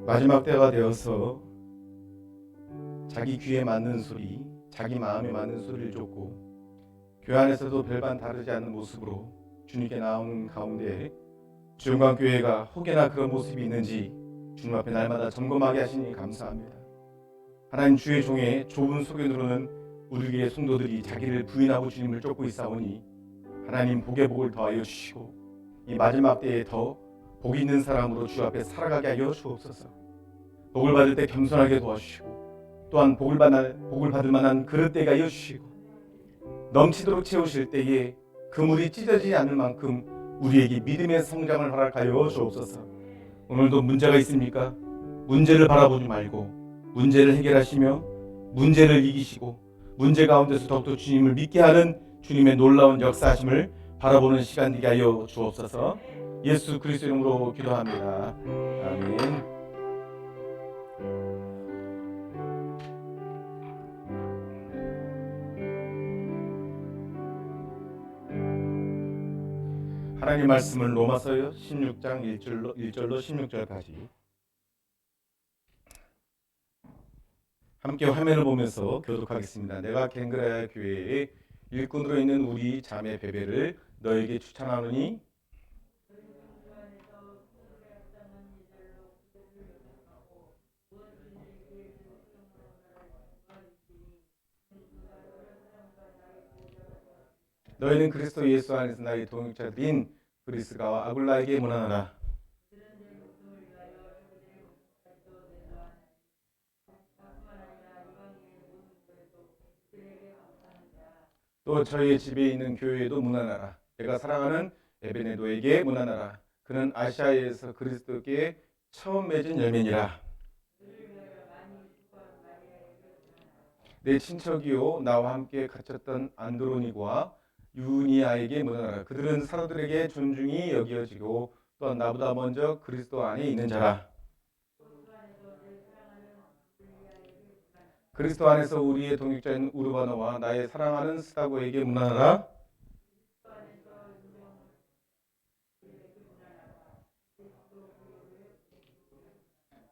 마지막 때가 되어서 자기 귀에 맞는 소리, 자기 마음에 맞는 소리를 쫓고 교회 안에서도 별반 다르지 않은 모습으로 주님께 나오는 가운데 주영광교회가 혹여나 그런 모습이 있는지 주님 앞에 날마다 점검하게 하시니 감사합니다. 하나님, 주의 종의 좁은 소견으로는 우리의 성도들이 자기를 부인하고 주님을 쫓고 있사오니 하나님, 복의 복을 더하여 주시고 이 마지막 때에 더 복 있는 사람으로 주 앞에 살아가게 하여 주옵소서. 복을 받을 때 겸손하게 도와주시고 또한 복을 받을 만한 그릇되게 하여 주시고 넘치도록 채우실 때에 그물이 찢어지지 않을 만큼 우리에게 믿음의 성장을 허락하여 주옵소서. 오늘도 문제가 있습니까? 문제를 바라보지 말고 문제를 해결하시며 문제를 이기시고 문제 가운데서 더욱더 주님을 믿게 하는 주님의 놀라운 역사하심을 바라보는 시간 되게 하여 주옵소서. 예수 그리스도 이름으로 기도합니다. 아멘. 하나님 말씀을 로마서 16장 1절로 16절까지 함께 화면을 보면서 교독하겠습니다. 내가 갱그라야 교회의 일꾼으로 있는 우리 자매 베베를 너에게 추천하노니 너희는 그리스도 예수 안에서 나의 동역자들인 브리스가와 아굴라에게 문안하라. 또 저희의 집에 있는 교회에도 문안하라. 내가 사랑하는 에베네도에게 문안하라. 그는 아시아에서 그리스도께 처음 맺은 열매니라. 내 친척이요 나와 함께 갇혔던 안드로니고와 유니아에게 문안하라. 그들은 사도들에게 존중이 여겨지고 또한 나보다 먼저 그리스도 안에 있는 자라. 그리스도 안에서 우리의 동역자인 우르바노와 나의 사랑하는 스다고에게 문안하라.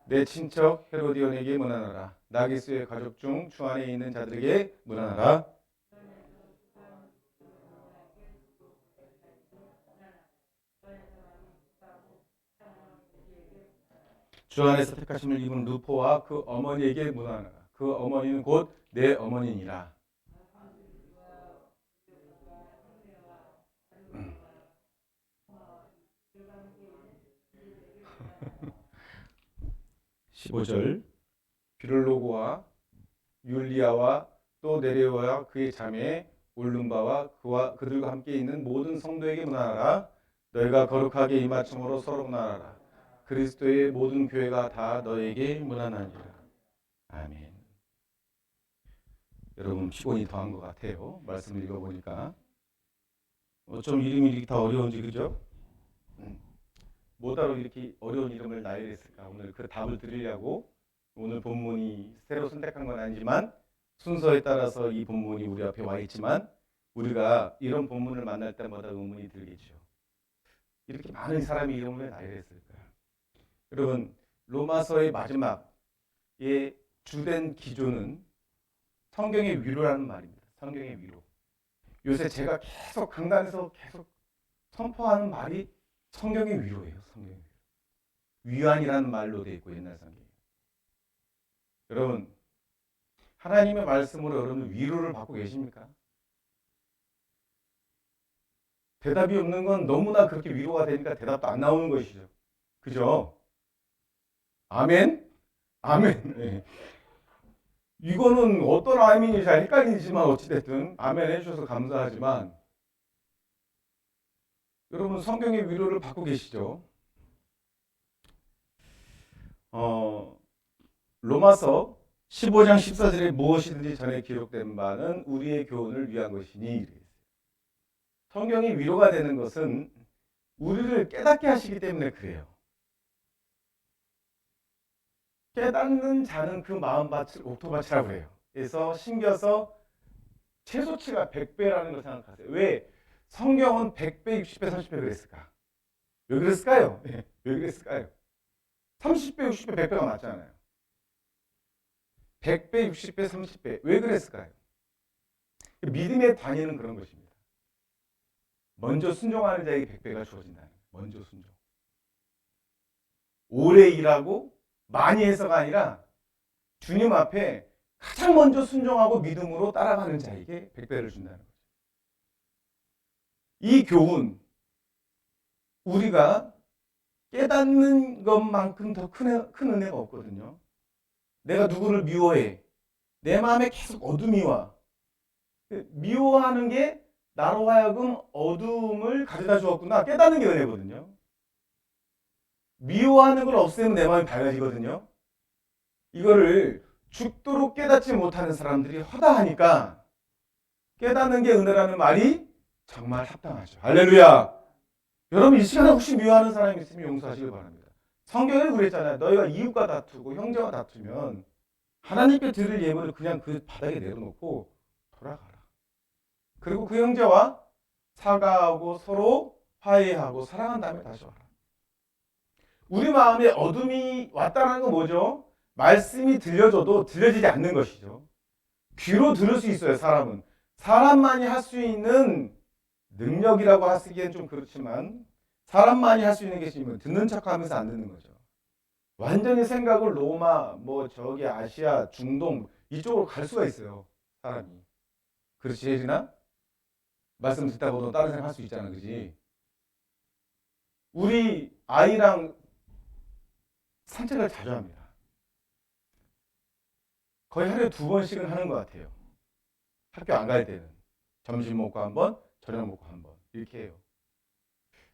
내 친척 헤로디온에게 문안하라. 나기수의 가족 중 주 안에 있는 자들에게 문안하라. 주 안에서 택하심을 입은 루포와 그 어머니에게 문안하라. 그 어머니는 곧 내 어머니니라. 15절 비롤로고와 율리아와 또 네레오와 그의 자매 올lum바와 그들과 함께 있는 모든 성도에게 문안하라. 너희가 거룩하게 이맞춤으로 서로 문안하라. 그리스도의 모든 교회가 다 너에게 문안하니라. 아멘. 여러분 피곤이 더한 것 같아요. 말씀을 읽어보니까 어쩜 이름이 이렇게 다 어려운지, 그죠? 뭐다로 이렇게 어려운 이름을 나열했을까? 오늘 그 답을 드리려고 오늘 본문이 새로 선택한 건 아니지만 순서에 따라서 이 본문이 우리 앞에 와 있지만 우리가 이런 본문을 만날 때마다 의문이 들겠죠. 이렇게 많은 사람이 이름을 왜 나열했을까요? 여러분, 로마서의 마지막에 주된 기조는 성경의 위로라는 말입니다. 성경의 위로. 요새 제가 계속 강단에서 계속 선포하는 말이 성경의 위로예요. 성경의 위로. 위안이라는 말로 되어 있고 옛날 성경에. 여러분, 하나님의 말씀으로 여러분 위로를 받고 계십니까? 대답이 없는 건 너무나 그렇게 위로가 되니까 대답도 안 나오는 것이죠. 그죠? 아멘? 아멘. 네. 이거는 어떤 아멘인지 잘 헷갈리지만 어찌됐든 아멘 해주셔서 감사하지만 여러분 성경의 위로를 받고 계시죠? 로마서 15장 14절에 무엇이든지 전에 기록된 바는 우리의 교훈을 위한 것이니 성경이 위로가 되는 것은 우리를 깨닫게 하시기 때문에 그래요. 깨닫는 자는 그 마음밭을 옥토밭이라고 해요. 그래서 심겨서 최소치가 100배라는 걸 생각하세요. 왜? 성경은 100배, 60배, 30배 그랬을까? 왜 그랬을까요? 왜 그랬을까요? 30배, 60배, 100배가 맞잖아요. 100배, 60배, 30배. 왜 그랬을까요? 믿음의 단위는 그런 것입니다. 먼저 순종하는 자에게 100배가 주어진다는 거예요. 먼저 순종. 오래 일하고 많이 해서가 아니라 주님 앞에 가장 먼저 순종하고 믿음으로 따라가는 자에게 100배를 준다는 거죠. 이 교훈, 우리가 깨닫는 것만큼 더 큰 은혜가 없거든요. 내가 누구를 미워해. 내 마음에 계속 어둠이 와. 미워하는 게 나로 하여금 어둠을 가져다 주었구나. 깨닫는 게 은혜거든요. 미워하는 걸 없애면 내 마음이 밝아지거든요. 이거를 죽도록 깨닫지 못하는 사람들이 허다하니까 깨닫는 게 은혜라는 말이 정말 합당하죠. 할렐루야. 여러분 이 시간에 혹시 미워하는 사람이 있으면 용서하시길 바랍니다. 성경에 그랬잖아요. 너희가 이웃과 다투고 형제와 다투면 하나님께 드릴 예물을 그냥 그 바닥에 내려놓고 돌아가라. 그리고 그 형제와 사과하고 서로 화해하고 사랑한 다음에 다시 와라. 우리 마음에 어둠이 왔다는 건 뭐죠? 말씀이 들려줘도 들려지지 않는 것이죠. 귀로 들을 수 있어요, 사람은. 사람만이 할 수 있는 능력이라고 하기엔 좀 그렇지만 사람만이 할 수 있는 게 있으면 듣는 척하면서 안 듣는 거죠. 완전히 생각을 로마, 저기 아시아, 중동 이쪽으로 갈 수가 있어요, 사람이. 그렇지, 혜진아? 말씀 듣다 보면 다른 생각 할 수 있잖아, 그지? 우리 아이랑 산책을 자주 합니다. 거의 하루에 2번씩은 하는 것 같아요. 학교 안 갈 때는. 점심 먹고 한 번, 저녁 먹고 한 번. 이렇게 해요.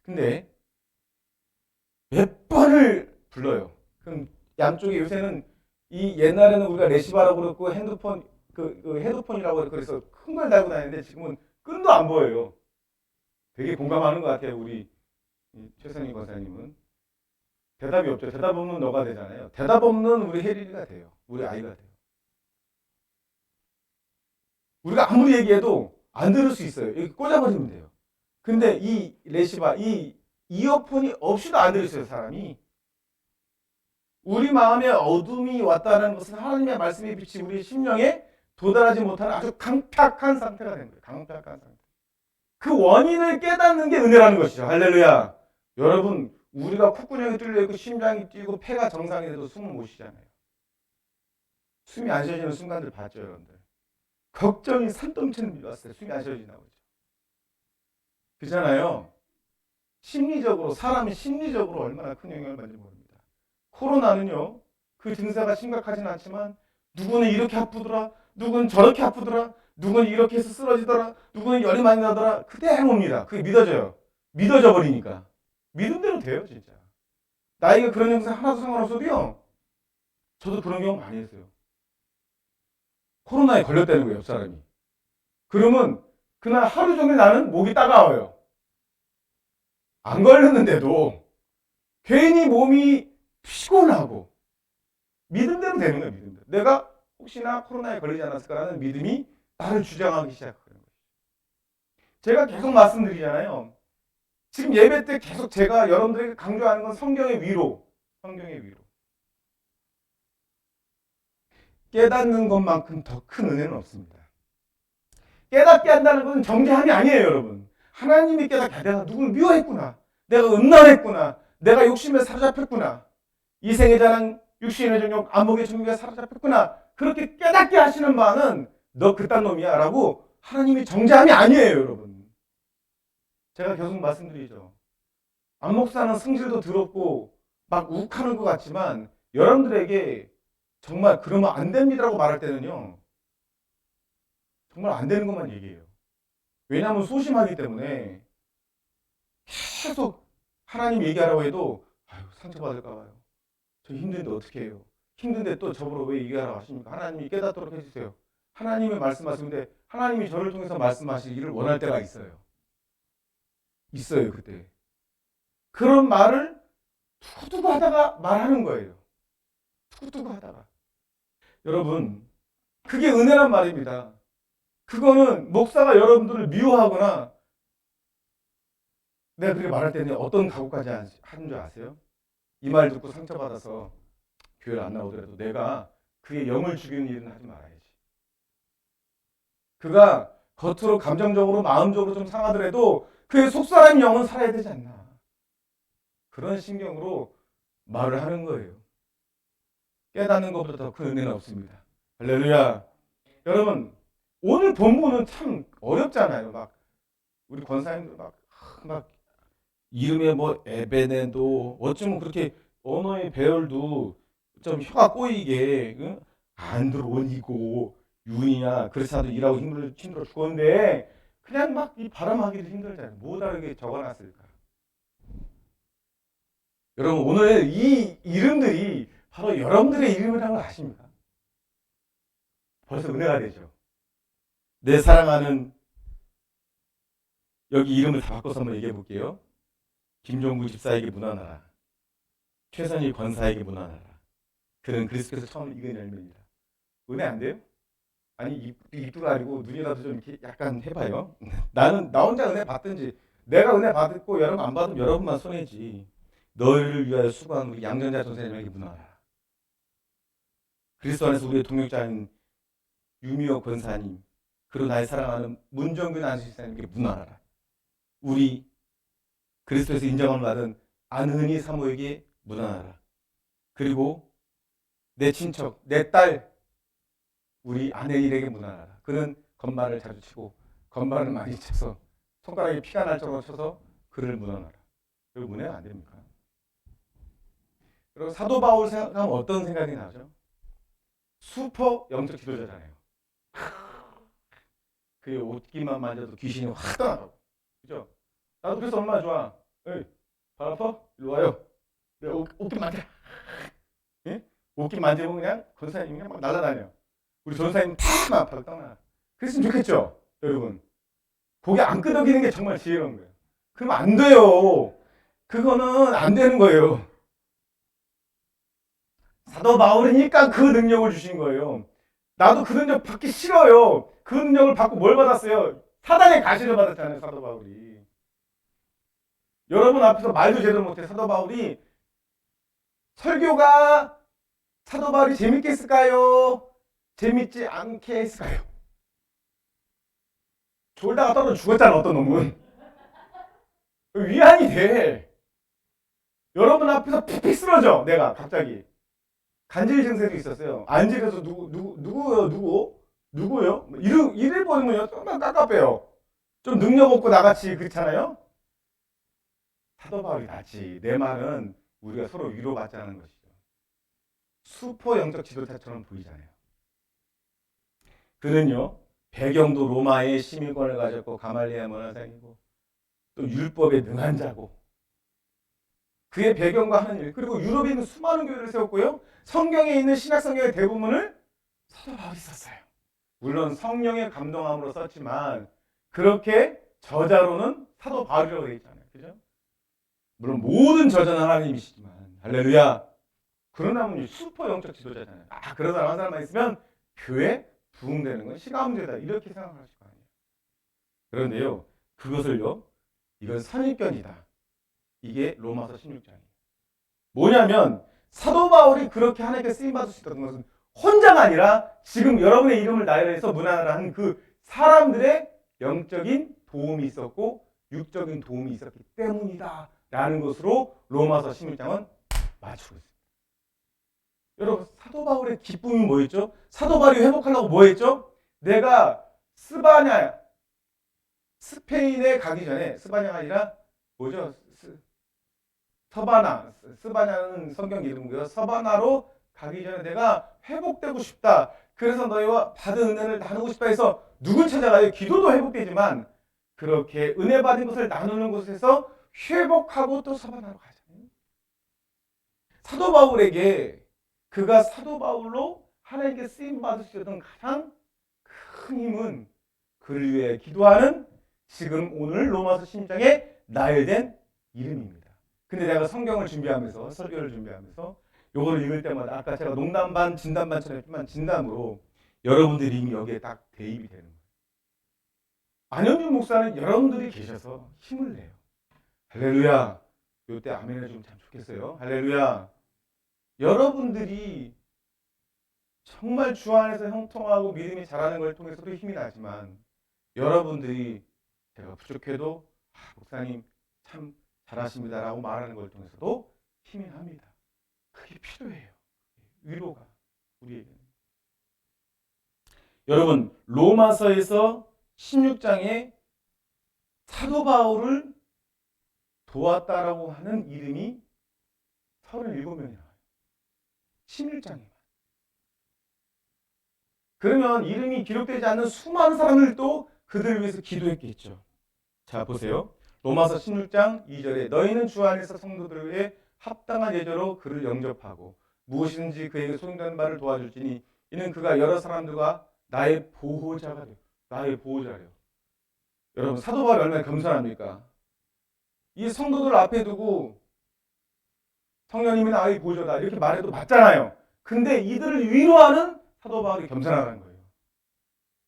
근데 몇 번을 불러요. 그럼 양쪽에 요새는 이 옛날에는 우리가 레시바라고 그랬고 핸드폰, 그 헤드폰이라고 그래서 큰 걸 달고 다니는데 지금은 끈도 안 보여요. 되게 공감하는 것 같아요. 우리 최선희 권사님은. 대답이 없죠. 대답 없는 너가 되잖아요. 대답 없는 우리 혜린이가 돼요. 우리 아이가 돼요. 우리가 아무리 얘기해도 안 들을 수 있어요. 여기 꽂아버리면 돼요. 근데 이 레시바, 이 이어폰이 없이도 안 들을 수 있어요, 사람이. 우리 마음에 어둠이 왔다는 것은 하나님의 말씀의 빛이 우리 심령에 도달하지 못하는 아주 강팍한 상태가 된 거예요. 강팍한 상태. 그 원인을 깨닫는 게 은혜라는 것이죠. 할렐루야. 여러분, 우리가 콧구멍이 뚫려있고 심장이 뛰고 폐가 정상이 돼도 숨을 못 쉬잖아요. 숨이 안 쉬어지는 순간들 봤죠, 여러분들. 걱정이 산더미처럼 왔을 때 숨이 안 쉬어진다고 그러죠. 그렇잖아요. 심리적으로, 사람이 심리적으로 얼마나 큰 영향을 받는지 모릅니다. 코로나는요, 그 증세가 심각하진 않지만 누구는 이렇게 아프더라, 누구는 저렇게 아프더라, 누구는 이렇게 해서 쓰러지더라, 누구는 열이 많이 나더라. 그대로 옵니다. 그게 믿어져요. 믿어져 버리니까. 믿음대로 돼요, 진짜. 나이가 그런 영상 하나도 상관없어도요. 저도 그런 경험 많이 했어요. 코로나에 걸렸다는 거예요, 옆 사람이. 그러면 그날 하루 종일 나는 목이 따가워요. 안 걸렸는데도 괜히 몸이 피곤하고 믿음대로 되는 거예요, 믿음대로. 내가 혹시나 코로나에 걸리지 않았을까라는 믿음이 나를 주장하기 시작하는 거예요. 제가 계속 말씀드리잖아요. 지금 예배 때 계속 제가 여러분들에게 강조하는 건 성경의 위로. 성경의 위로. 깨닫는 것만큼 더 큰 은혜는 없습니다. 깨닫게 한다는 것은 정죄함이 아니에요, 여러분. 하나님이 깨닫게 내가 누구를 미워했구나. 내가 음란했구나. 내가 욕심에 사로잡혔구나. 이생의 자랑, 육신의 정욕, 안목의 정욕에 사로잡혔구나. 그렇게 깨닫게 하시는 바는 너 그딴 놈이야 라고 하나님이 정죄함이 아니에요, 여러분. 제가 계속 말씀드리죠. 안 목사는 성질도 더럽고 막 욱하는 것 같지만 여러분들에게 정말 그러면 안 됩니다라고 말할 때는요. 정말 안 되는 것만 얘기해요. 왜냐하면 소심하기 때문에 계속 하나님 얘기하라고 해도 아유, 상처받을까 봐요. 저 힘든데 어떻게 해요? 힘든데 또 저보러 왜 얘기하라고 하십니까? 하나님이 깨닫도록 해주세요. 하나님의 말씀하시는데 하나님이 저를 통해서 말씀하시기를 원할 때가 있어요. 있어요, 그때. 그런 말을 두고두고 하다가 말하는 거예요. 두고두고 하다가. 여러분, 그게 은혜란 말입니다. 그거는 목사가 여러분들을 미워하거나 내가 그렇게 말할 때는 어떤 각오까지 하는 줄 아세요? 이 말 듣고 상처받아서 교회를 안 나오더라도 내가 그의 영을 죽이는 일은 하지 말아야지. 그가 겉으로 감정적으로 마음적으로 좀 상하더라도 그의 속사람 영은 살아야 되지 않나. 그런 신경으로 말을 하는 거예요. 깨닫는 것보다 더 큰 은혜는 없습니다. 할렐루야. 여러분, 오늘 본문은 참 어렵잖아요. 막 우리 권사님들 막 이름에 뭐 에베네도 어쩌면 그렇게 언어의 배열도 좀 혀가 꼬이게 응? 안드로니고 윤이야 그렇지 않아도 일하고 힘들어 죽었는데 그냥 막 이 발음하기도 힘들잖아요. 뭐 다르게 적어놨을까? 여러분 오늘 이 이름들이 바로 여러분들의 이름이라는 걸 아십니까? 벌써 은혜가 되죠. 내 사랑하는 여기 이름을 다 바꿔서 한번 얘기해 볼게요. 김종구 집사에게 문안하라. 최선희 권사에게 문안하라. 그는 그리스도께서 처음 익은 열매입니다. 은혜 안 돼요? 아니 입도 가리고 눈이라도 좀 이렇게 약간 해봐요. 나는 나 혼자 은혜 받든지 내가 은혜 받고 여러분 안 받으면 여러분만 손해지. 너희를 위하여 수고한 우리 양전자 선생님에게 문안하라. 그리스도 안에서 우리의 동역자인 유미호 권사님 그리고 나의 사랑하는 문정균 안수집사님에게 문안하라. 우리 그리스도에서 인정을 받은 안은희 사모에게 문안하라. 그리고 내 친척, 내 딸, 우리 아내일에게 문안하라. 그는 건반을 자주 치고 건반을 많이 쳐서 손가락에 피가 날 정도로 쳐서 그를 문안하라. 여기 문해가 안 됩니까? 그리고 사도 바울 생각하면 어떤 생각이 나죠? 슈퍼 영적 지도자잖아요. 그의 옷깃만 만져도 귀신이 확 떠나가고. 그죠? 나도 그래서 얼마나 좋아. 에이, 발 아파? 일로 와요. 내가 옷깃 만져. 예? 옷깃 만지면 그냥 권사님이 그냥 막 날아다녀. 우리 전사님 탁만 바로 떠나. 그랬으면 좋겠죠? 여러분. 고개 안 끄덕이는 게 정말 지혜로운 거예요. 그럼 안 돼요. 그거는 안 되는 거예요. 사도 바울이니까 그 능력을 주신 거예요. 나도 그 능력 받기 싫어요. 그 능력을 받고 뭘 받았어요? 사단의 가시를 받았잖아요, 사도 바울이. 여러분 앞에서 말도 제대로 못해. 사도 바울이 설교가 사도 바울이 재밌게 했을까요? 재밌지 않게 했을까요? 졸다가 떨어져 죽었잖아, 어떤 놈은. 위안이 돼. 여러분 앞에서 픽픽 쓰러져, 내가 갑자기. 간질 증세도 있었어요. 안질에서 누구요? 이를 보면요, 조금만 깝깝해요. 좀 능력 없고 나같이 그렇잖아요? 사도 바울이 낫지. 내 말은 우리가 서로 위로받자는 것이죠. 슈퍼 영적 지도자처럼 보이잖아요. 그는요, 배경도 로마의 시민권을 가졌고 가말리아 문화생이고 또 율법에 능한 자고 그의 배경과 하는 일 그리고 유럽에 있는 수많은 교회를 세웠고요. 성경에 있는 신약 성경의 대부분을 사도 바울이 썼어요. 물론 성령의 감동함으로 썼지만 그렇게 저자로는 사도 바울이라고 되어 있잖아요. 그죠? 물론 모든 저자는 하나님이시지만 할렐루야. 그러나 슈퍼 영적 지도자잖아요. 그런 사람 한 사람만 있으면 교회 부흥되는 건 시간 문제다. 이렇게 생각하실 거 아니에요. 그런데요. 그것을요. 이건 선입견이다. 이게 로마서 16장이에요. 뭐냐면 사도 바울이 그렇게 하나님께 쓰임받을 수 있다는 것은 혼자가 아니라 지금 여러분의 이름을 나열해서 문안하라 한 그 사람들의 영적인 도움이 있었고 육적인 도움이 있었기 때문이다 라는 것으로 로마서 16장은 맞추고 있습니다. 여러분 사도 바울의 기쁨이 뭐였죠? 사도 바울이 회복하려고 뭐했죠? 내가 스페인에 가기 전에 스바냐가 아니라 뭐죠? 스바냐는 성경 이름이고요. 서바나로 가기 전에 내가 회복되고 싶다. 그래서 너희와 받은 은혜를 나누고 싶다 해서 누굴 찾아가요? 기도도 회복되지만 그렇게 은혜 받은 것을 나누는 곳에서 회복하고 또 서바나로 가잖아요. 사도 바울에게 그가 사도 바울로 하나님께 쓰임 받을 수 있었던 가장 큰 힘은 그를 위해 기도하는 지금 오늘 로마서 16장에 나열된 이름입니다. 근데 내가 성경을 준비하면서 설교를 준비하면서 요거를 읽을 때마다 아까 제가 농담 반 진담 반처럼 했지만 진담으로 여러분들이 이미 여기에 딱 대입이 되는 거예요. 안현준 목사는 여러분들이 계셔서 힘을 내요. 할렐루야. 요때 아멘 해주면 참 좋겠어요. 할렐루야. 여러분들이 정말 주 안에서 형통하고 믿음이 자라는 걸 통해서도 힘이 나지만 여러분들이 제가 부족해도 목사님 참 잘하십니다라고 말하는 걸 통해서도 힘이 납니다. 그게 필요해요. 위로가 우리에게는. 여러분 로마서에서 16장에 사도 바울을 도왔다라고 하는 이름이 37명이 나와요. 16장에만. 그러면 이름이 기록되지 않는 수많은 사람들도 그들을 위해서 기도했겠죠. 자 보세요. 로마서 16장 2절에 너희는 주 안에서 성도들을 위해 합당한 예절로 그를 영접하고 무엇이든지 그에게 소용되는 바를 도와줄지니 이는 그가 여러 사람들과 나의 보호자가 돼요. 나의 보호자래요. 여러분 사도 바울이 얼마나 겸손합니까? 이 성도들 앞에 두고 성령님이 나의 보호자다 이렇게 말해도 맞잖아요. 근데 이들을 위로하는 사도 바울이 겸손하다는 거예요.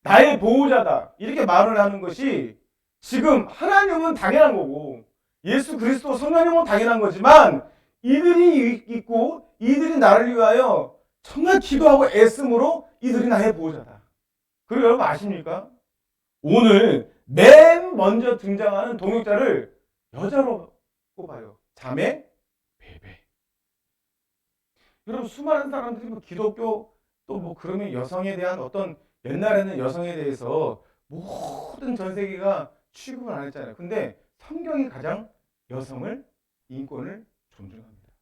나의 보호자다 이렇게 말을 하는 것이 지금 하나님은 당연한 거고 예수 그리스도 성령님은 당연한 거지만 이들이 있고 이들이 나를 위하여 정말 기도하고 애씀으로 이들이 나의 보호자다. 그리고 여러분 아십니까? 오늘 맨 먼저 등장하는 동역자를 여자로 꼽아요. 자매, 베베. 여러분 수많은 사람들이 뭐 기독교 또 뭐 그러면 여성에 대한 어떤 옛날에는 여성에 대해서 모든 전 세계가 취급을 안 했잖아요. 근데 성경이 가장 여성을 인권을 존중합니다.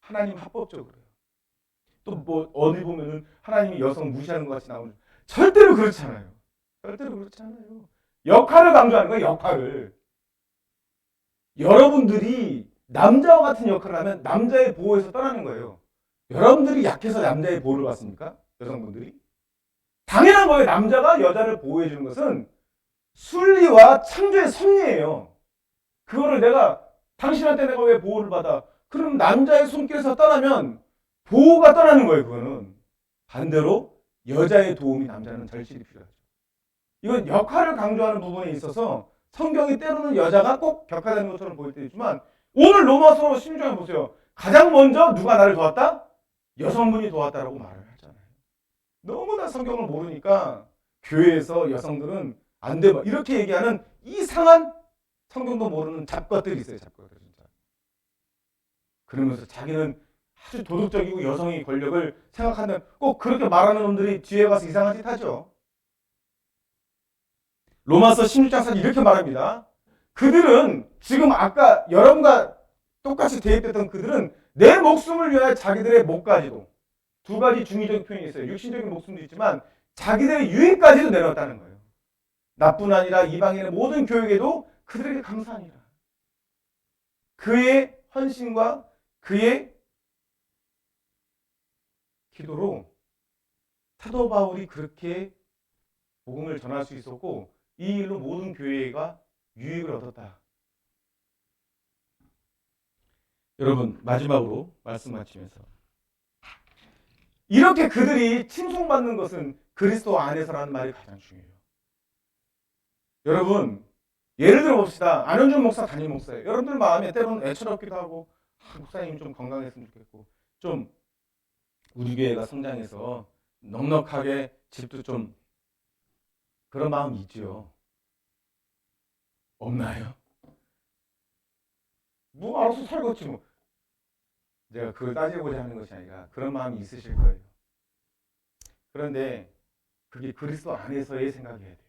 하나님 합법적으로요. 또 뭐 어디 보면은 하나님이 여성 무시하는 것 같이 나오는 절대로 그렇잖아요. 절대로 그렇지 않아요. 역할을 강조하는 거예요. 역할을. 여러분들이 남자와 같은 역할을 하면 남자의 보호에서 떠나는 거예요. 여러분들이 약해서 남자의 보호를 받습니까? 여성분들이? 당연한 거예요. 남자가 여자를 보호해 주는 것은 순리와 창조의 섭리예요. 그거를 내가 당신한테 내가 왜 보호를 받아? 그럼 남자의 손길에서 떠나면 보호가 떠나는 거예요. 그거는. 반대로 여자의 도움이 남자는 절실히 필요하죠. 이건 역할을 강조하는 부분에 있어서 성경이 때로는 여자가 꼭 격하다는 것처럼 보일 때도 있지만 오늘 로마서 16장에 보세요. 가장 먼저 누가 나를 도왔다? 여성분이 도왔다라고 말을 하잖아요. 너무나 성경을 모르니까 교회에서 여성들은 안 돼. 이렇게 얘기하는 이상한 성경도 모르는 잡것들이 있어요. 잡것들 진짜. 그러면서 자기는 아주 도덕적이고 여성의 권력을 생각하는 꼭 그렇게 말하는 놈들이 뒤에 가서 이상한 짓 하죠. 로마서 16장 4절 이렇게 말합니다. 그들은 지금 아까 여러분과 똑같이 대입됐던 그들은 내 목숨을 위하여 자기들의 목까지도 두 가지 중의적 표현이 있어요. 육신적인 목숨도 있지만 자기들의 유익까지도 내려왔다는 거예요. 나뿐 아니라 이방인의 모든 교육에도 그들에게 감사하니라. 그의 헌신과 그의 기도로 사도 바울이 그렇게 복음을 전할 수 있었고 이 일로 모든 교회가 유익을 얻었다. 여러분 마지막으로 말씀 마치면서 이렇게 그들이 칭송받는 것은 그리스도 안에서라는 말이 가장 중요해요. 여러분 예를 들어 봅시다. 안현준 목사 담임 목사예요. 여러분들 마음에 때로는 애처롭기도 하고 목사님이 좀 건강했으면 좋겠고 좀 우리 교회가 성장해서 넉넉하게 집도 좀 그런 마음이 있죠. 없나요? 뭐 알아서 살겠지 뭐. 제가 그걸 따지고자 하는 것이 아니라 그런 마음이 있으실 거예요. 그런데 그게 그리스도 안에서의 생각이어야 돼요.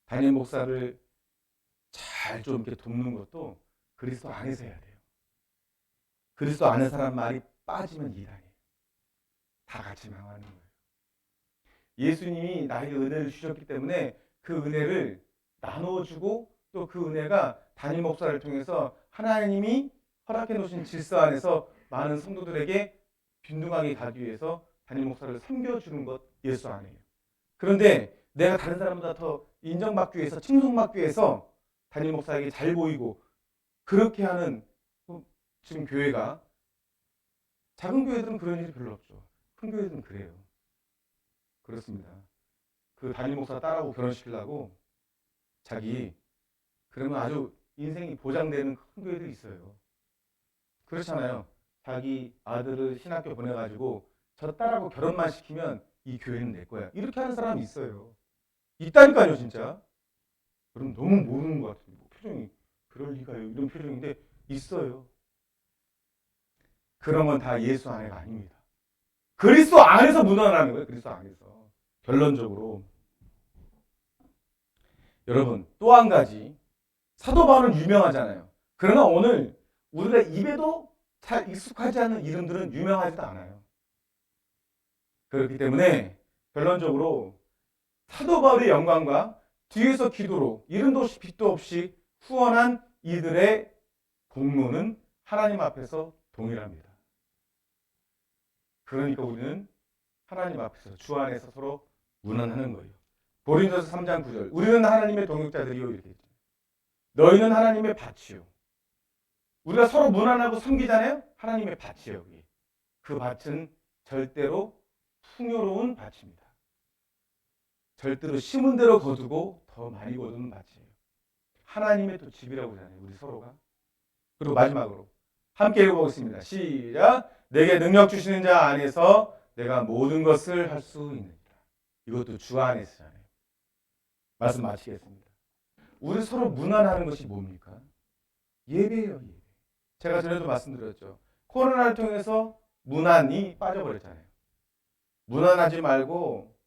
담임 목사를 잘 좀 이렇게 돕는 것도 그리스도 안에서 해야 돼요. 그리스도 안에서란 말이 빠지면 이단이에요. 다 같이 망하는 거예요. 예수님이 나에게 은혜를 주셨기 때문에 그 은혜를 나눠주고 또 그 은혜가 담임 목사를 통해서 하나님이 허락해 놓으신 질서 안에서 많은 성도들에게 균등하게 가기 위해서 담임 목사를 섬겨주는 것 예수 안에요. 그런데 내가 다른 사람보다 더 인정받기 위해서 칭송받기 위해서 담임 목사에게 잘 보이고 그렇게 하는 지금 교회가 작은 교회들은 그런 일이 별로 없죠. 큰 교회들은 그래요. 그렇습니다. 그 담임 목사 딸하고 결혼시키려고 자기 그러면 아주 인생이 보장되는 큰 교회도 있어요. 그렇잖아요. 자기 아들을 신학교 보내가지고 저 딸하고 결혼만 시키면 이 교회는 내 거야. 이렇게 하는 사람이 있어요. 있다니까요, 진짜. 그럼 너무 모르는 것 같아요. 표정이 그럴 리가요. 이런 표정인데 있어요. 그런 건 다 예수 안에가 아닙니다. 그리스도 안에서 무난하는 거예요. 그리스도 안에서. 결론적으로 여러분 또 한 가지 사도 바울은 유명하잖아요. 그러나 오늘 우리가 입에도 잘 익숙하지 않은 이름들은 유명하지도 않아요. 그렇기 때문에 결론적으로 사도 바울의 영광과 뒤에서 기도로 이름도 없이 빛도 없이 후원한 이들의 공로는 하나님 앞에서 동일합니다. 그러니까 우리는 하나님 앞에서 주 안에서 서로 문안하는 거예요. 고린도서 3장 9절 우리는 하나님의 동역자들이요 이렇게 했죠. 너희는 하나님의 밭이요. 우리가 서로 문안하고 섬기잖아요. 하나님의 밭이에요. 그 밭은 절대로 풍요로운 밭입니다. 절대로 심은 대로 거두고 더 많이 거두는 밭이에요. 하나님의 또 집이라고 하잖아요. 우리 서로가. 그리고 마지막으로 함께 읽어보겠습니다. 시작. 내게 능력 주시는 자 안에서 내가 모든 것을 할 수 있느니라. 이것도 주 안에서잖아요. 말씀 마치겠습니다. 우리 서로 문안하는 것이 뭡니까? 예배예요. 예배. 제가 전에도 말씀드렸죠. 코로나를 통해서 문안이 빠져버렸잖아요. 문안하지 말고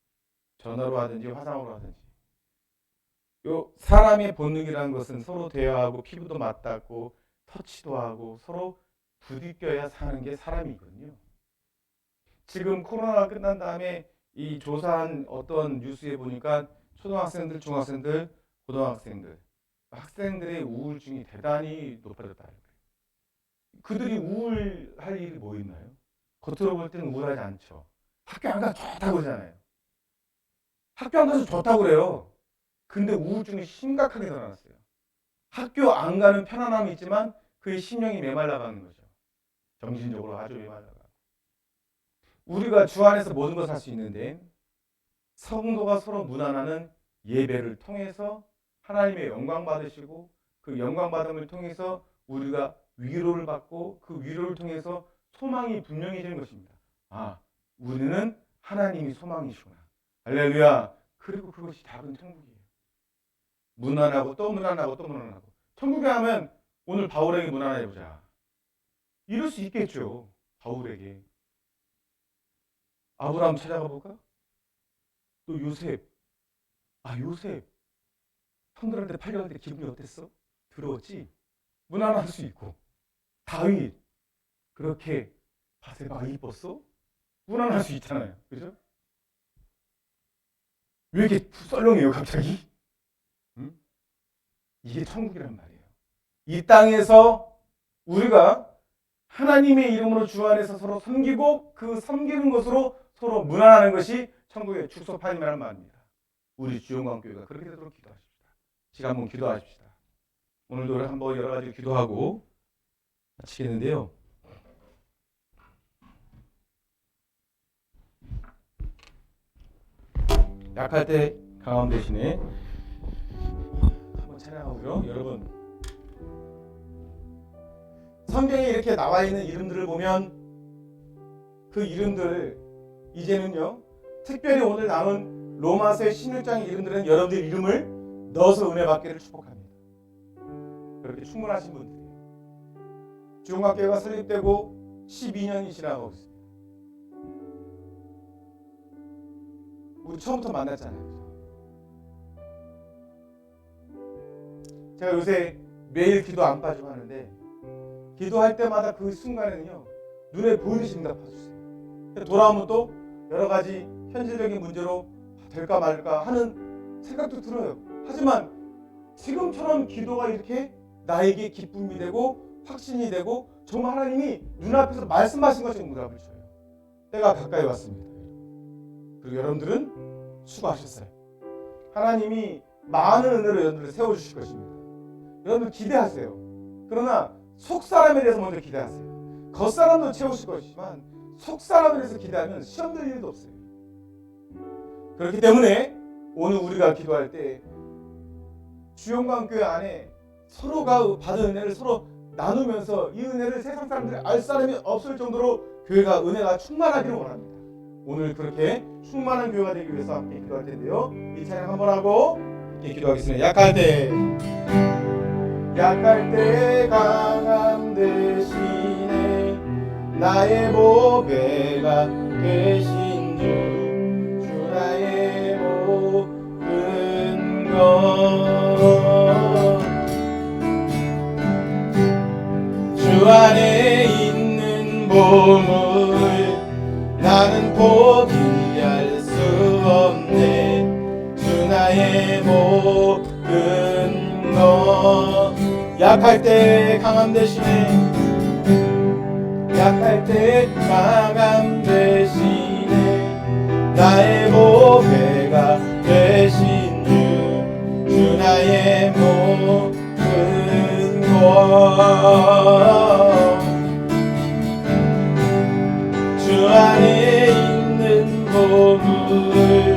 전화로 하든지 화상으로 하든지. 요 사람의 본능이라는 것은 서로 대화하고 피부도 맞닿고 터치도 하고 서로 부딪혀야 사는 게 사람이거든요. 지금 코로나가 끝난 다음에 이 조사한 어떤 뉴스에 보니까 초등학생들, 중학생들, 고등학생들, 학생들의 우울증이 대단히 높아졌다. 그들이 우울할 일이 뭐 있나요? 겉으로 볼 때는 우울하지 않죠. 학교 안 가서 좋다고 그러잖아요. 학교 안 가서 좋다고 그래요. 근데 우울증이 심각하게 늘어났어요. 학교 안 가는 편안함이 있지만 그의 심령이 메말라가는 거죠. 정신적으로 아주 메말라가. 우리가 주 안에서 모든 것을 할 수 있는데 성도가 서로 문안하는 예배를 통해서 하나님의 영광 받으시고 그 영광 받음을 통해서 우리가 위로를 받고 그 위로를 통해서 소망이 분명해지는 것입니다. 아, 우리는 하나님이 소망이시구나. 할렐루야. 그리고 그것이 작은 천국이에요. 문안하고 또 문안하고 또 문안하고. 천국에 하면 오늘 바울에게 문안해보자. 이럴 수 있겠죠. 바울에게. 아브라함 찾아가 볼까? 또 요셉. 아, 요셉. 형들한테 팔려갈 때 기분이 어땠어? 더러웠지? 무난할 수 있고. 다윗. 그렇게 바세바가 이뻤어? 무난할 수 있잖아요. 그죠? 왜 이렇게 썰렁해요, 갑자기? 응? 이게 천국이란 말이에요. 이 땅에서 우리가 하나님의 이름으로 주 안에서 서로 섬기고 그 섬기는 것으로 서로 문안하는 것이 천국의 축소판이라는 말입니다. 우리 주영광교회가 그렇게 되도록 기도하십시다. 지금 한번 기도하십시다. 오늘도 한번 여러 가지 기도하고 마치겠는데요. 약할 때 강함 대신에 한번 찬양하고요. 여러분 성경에 이렇게 나와 있는 이름들을 보면 그 이름들 이제는요 특별히 오늘 남은 로마서의 16장의 이름들은 여러분들 이름을 넣어서 은혜 받기를 축복합니다. 그렇게 충분하신 분들이에요. 중학교가 설립되고 12년이 지나가고 있습니다. 우리 처음부터 만났잖아요. 제가 요새 매일 기도 안 빠지고 하는데 기도할 때마다 그 순간에는요 눈에 보이듯이 응답해주세요. 돌아오면 또 여러 가지 현실적인 문제로 될까 말까 하는 생각도 들어요. 하지만 지금처럼 기도가 이렇게 나에게 기쁨이 되고 확신이 되고 정말 하나님이 눈앞에서 말씀하신 것처럼 응답을 줘요. 때가 가까이 왔습니다. 그리고 여러분들은 수고하셨어요. 하나님이 많은 은혜로 여러분들을 세워주실 것입니다. 여러분들 기대하세요. 그러나 속사람에 대해서 먼저 기대하세요. 겉사람도 채우실 것이지만 속사람에 대해서 기대하면 시험 될 일도 없어요. 그렇기 때문에 오늘 우리가 기도할 때 주영광교회 안에 서로가 받은 은혜를 서로 나누면서 이 은혜를 세상 사람들이 알 사람이 없을 정도로 교회가 은혜가 충만하기를 원합니다. 오늘 그렇게 충만한 교회가 되기 위해서 함께 기도할 텐데요. 이 찬양 한번 하고 함께 기도하겠습니다. 약할 때 강함 대신에 나의 보배가 되신 주 나의 모든 것 주 안에 있는 보물 나는 포기할 수 없네 주 나의 모든 것 약할 때 강함 대신에 강함 대신에 나의 보배가 되신 주 나의 모든 것 주 안에 있는 보물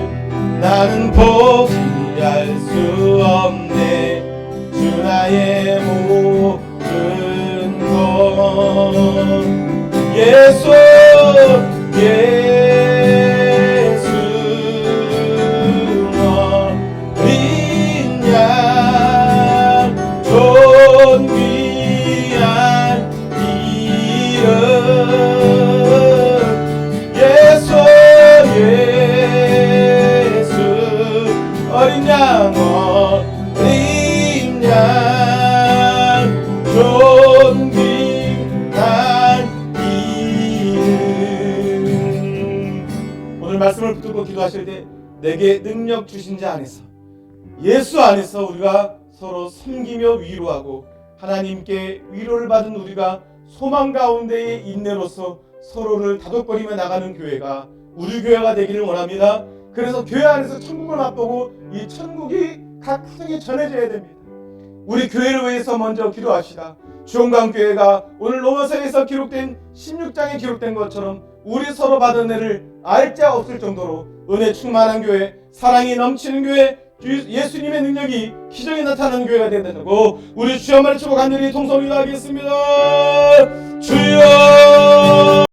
나는 포기할 수 없네 주 나의 모든 것 예수 어린 양 존귀한 이름 어린 양 존귀한 이름 오늘 말씀을 붙들고 기도하실 때 내게 능력 주신 자 안에서 예수 안에서 우리가 서로 섬기며 위로하고 하나님께 위로를 받은 우리가 소망 가운데의 인내로서 서로를 다독거리며 나가는 교회가 우리 교회가 되기를 원합니다. 그래서 교회 안에서 천국을 맛보고 이 천국이 각 가정에 전해져야 됩니다. 우리 교회를 위해서 먼저 기도합시다. 주영광교회가 오늘 로마서에서 기록된 16장에 기록된 것처럼 우리 서로 받은 은혜를 알 자 없을 정도로 은혜 충만한 교회, 사랑이 넘치는 교회, 예수님의 능력이 기적이 나타나는 교회가 되고 우리 주여 말을 치고 간절히 통성을 기도하겠습니다. 주여